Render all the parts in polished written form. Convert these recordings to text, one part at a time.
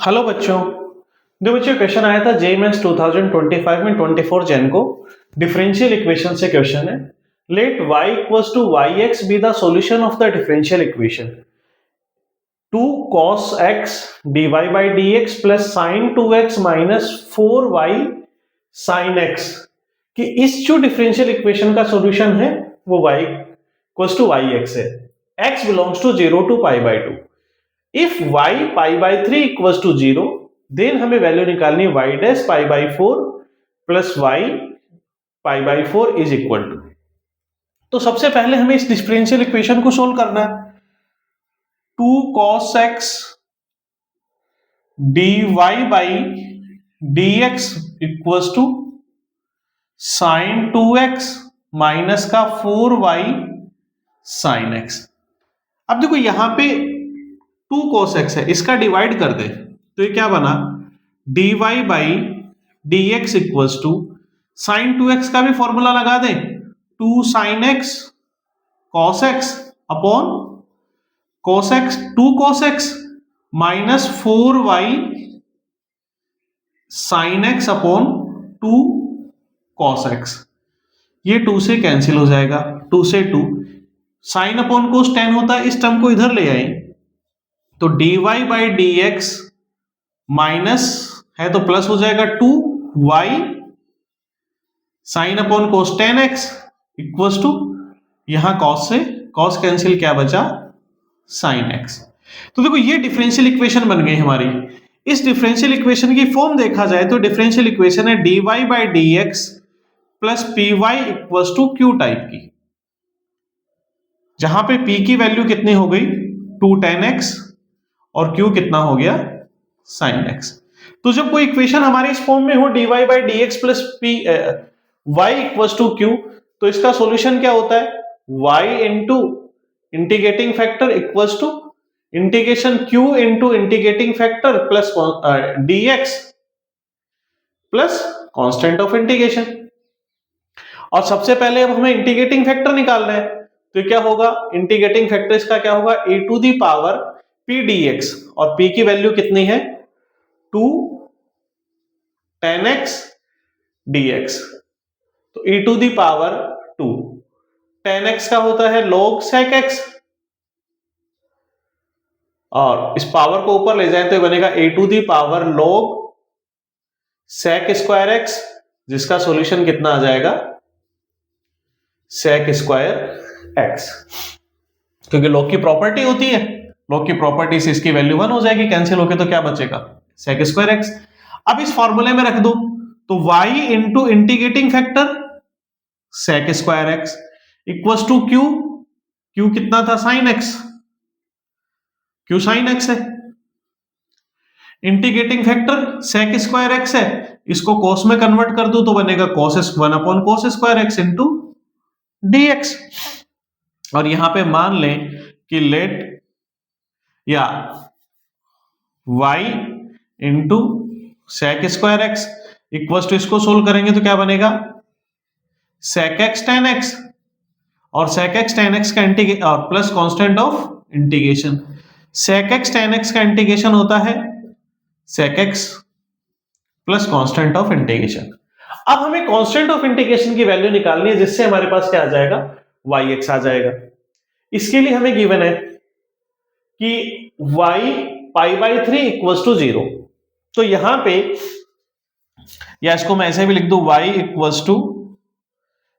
Hello बच्चों। बच्चों question आया था जेईई 2025 में 24 जन को डिफरेंशियल इक्वेशन से क्वेश्चन है। Let y equals to y x be the solution of the differential equation 2 cos x dy by dx plus sin 2x minus 4y sin x कि इस जो डिफरेंशियल इक्वेशन का solution है वो y equals to y x है। x belongs to 0 to pi by 2। If y pi by 3 equals to 0 then हमें value निकालनी है y dash pi by 4 plus y pi by 4 is equal to. तो सबसे पहले हमें इस डिफरेंशियल इक्वेशन को सोल्व करना है। 2 cos x dy by dx equals to sin 2x minus का 4y sin x। अब देखो यहां पे 2 cos x है, इसका डिवाइड कर दे तो ये क्या बना dy by dx equals to sin 2x का भी फॉर्मूला लगा दे 2 sin x cos x upon cos x 2 cos x minus 4y sin x upon 2 cos x। ये 2 से कैंसिल हो जाएगा, 2 से 2 साइन अपॉन कोस 10 होता है, इस टर्म को इधर ले आए तो dy बाई dx माइनस है तो प्लस हो जाएगा 2y sine upon cos 10x equals to यहां cos से cos कैंसिल क्या बचा sin x। तो देखो ये डिफरेंशियल इक्वेशन बन गई हमारी। इस डिफरेंशियल इक्वेशन की फॉर्म देखा जाए तो डिफरेंशियल इक्वेशन है dy by dx plus py equals to q type की, जहां पे p की वैल्यू कितनी हो गई 2 tan x और q कितना हो गया sin x। तो जब कोई इक्वेशन हमारे इस फॉर्म में हो dy by dx plus y equals to q तो इसका सॉल्यूशन क्या होता है y into integrating factor equals to integration q into integrating factor plus dx plus constant of integration. और सबसे पहले अब हमें इंटीग्रेटिंग फैक्टर निकालना है तो क्या होगा इंटीग्रेटिंग फैक्टर इसका क्या होगा a to the power p dx और p की वैल्यू कितनी है 2 tan x dx तो e to the power 2 tan x का होता है log sec x और इस पावर को ऊपर ले जाए तो बनेगा a to the power log sec square x जिसका सॉल्यूशन कितना आ जाएगा sec स्क्वायर x, क्योंकि log की प्रॉपर्टी होती है, log की प्रॉपर्टी से इसकी वैल्यू 1 हो जाएगी, कैंसिल होके तो क्या बचेगा sec स्क्वायर x। अब इस फॉर्मूले में रख दो तो y into integrating factor sec square x equals to q कितना था sin x, q sin x है, integrating factor sec square x है, इसको cos में कन्वर्ट कर दो तो बनेगा cos 1 upon cos square x into dx। और यहां पे मान लें कि लेट या y into sec square x equals to इसको सोल्व करेंगे तो क्या बनेगा sec x tan x और sec x tan x का इंटीग्रेशन और plus constant of integration. sec x tan x का इंटीग्रेशन होता है sec x plus constant of integration. अब हमें कांस्टेंट ऑफ इंटीग्रेशन की वैल्यू निकालनी है जिससे हमारे पास क्या आ जाएगा yx आ जाएगा। इसके लिए हमें गिवन है कि y pi by 3 equals to 0 तो यहां पे या इसको मैं ऐसे भी लिख दूं y इक्वल्स टू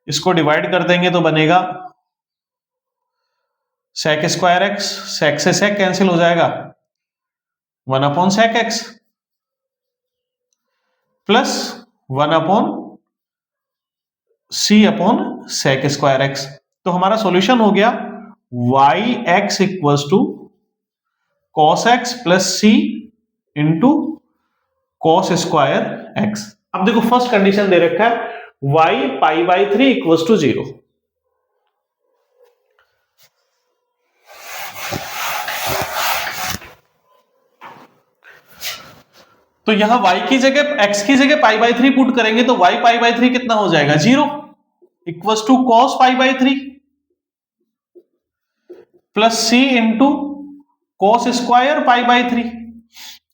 इसको डिवाइड कर देंगे तो बनेगा sec स्क्वायर x, sec से sec कैंसिल हो जाएगा 1 upon sec x plus 1 upon c upon sec square x। तो हमारा सॉल्यूशन हो गया yx equals to cos x plus c into cos square x। अब देखो फर्स्ट कंडीशन दे रखा है y pi by 3 equals to 0। तो यहां y की जगह x की जगह पाई बाई 3 पुट करेंगे तो y पाई बाई 3 कितना हो जाएगा 0 equals to cos pi by 3 plus c into cos square pi by 3।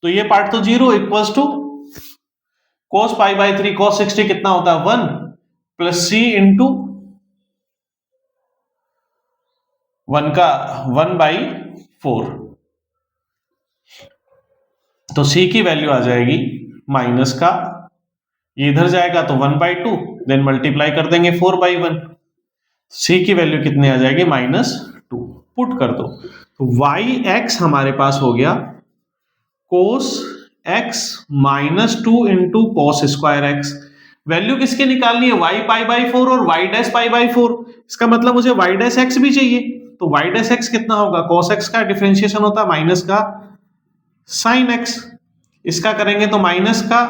तो ये पार्ट तो 0 equals to cos pi by 3 cos 60 कितना होता है 1 प्लस c इंटू 1 का 1/4। तो c की वैल्यू आ जाएगी माइनस का, ये इधर जाएगा तो 1/2, देन मल्टीप्लाई कर देंगे 4/1। c की वैल्यू कितनी आ जाएगी -2। पुट कर दो तो yx हमारे पास हो गया cos x -2 into cos square x। Value किसकी निकालनी है y पाई बाई 4 और y डैश पाई बाई 4। इसका मतलब मुझे y डैश x भी चाहिए, तो y डैश x कितना होगा, cos x का डिफरेंशिएशन होता है माइनस का sin x, इसका करेंगे तो माइनस का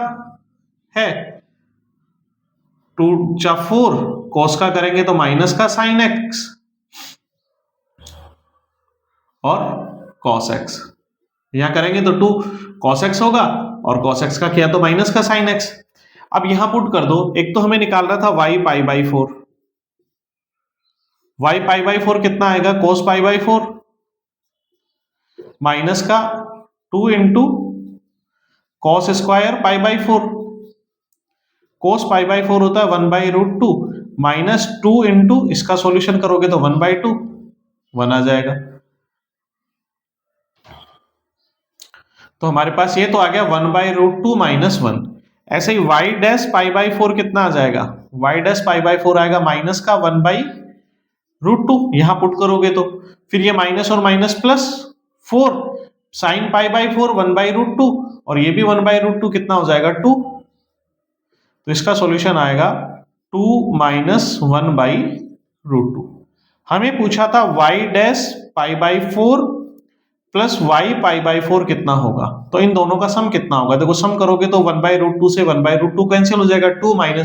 है 2 × 4, cos का करेंगे तो माइनस का sin x और cos x, यहां करेंगे तो 2 cos x होगा और cos x का किया तो माइनस का sin x। अब यहां पुट कर दो, एक तो हमें निकालना था y pi by 4, y pi by 4 कितना आएगा cos पाई बाई 4 माइनस का 2 into cos square pi by 4, cos pi by 4 होता है 1/√2 माइनस 2 इंटू इसका सॉल्यूशन करोगे तो 1/2, 1 आ जाएगा। तो हमारे पास ये तो आ गया 1/√2 माइनस 1। ऐसे ही y डैश पाई बाई 4 कितना आ जाएगा, y डैश पाई बाई 4 आएगा माइनस का 1/√2, यहां पुट करोगे तो फिर ये माइनस और minus plus 4 sine pi by 4 1/√2 और ये भी 1/√2 कितना हो जाएगा 2। तो इसका सॉल्यूशन आएगा 2 माइनस 1/√2। हमें पूछा था y dash pi by 4 plus y pi by 4 कितना होगा, तो इन दोनों का सम कितना होगा, देखो सम करोगे तो 1/√2 से 1/√2 कैंसिल हो जाएगा, 2 - 1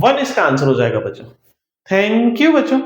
1 इसका आंसर हो जाएगा बच्चों। थैंक यू बच्चों।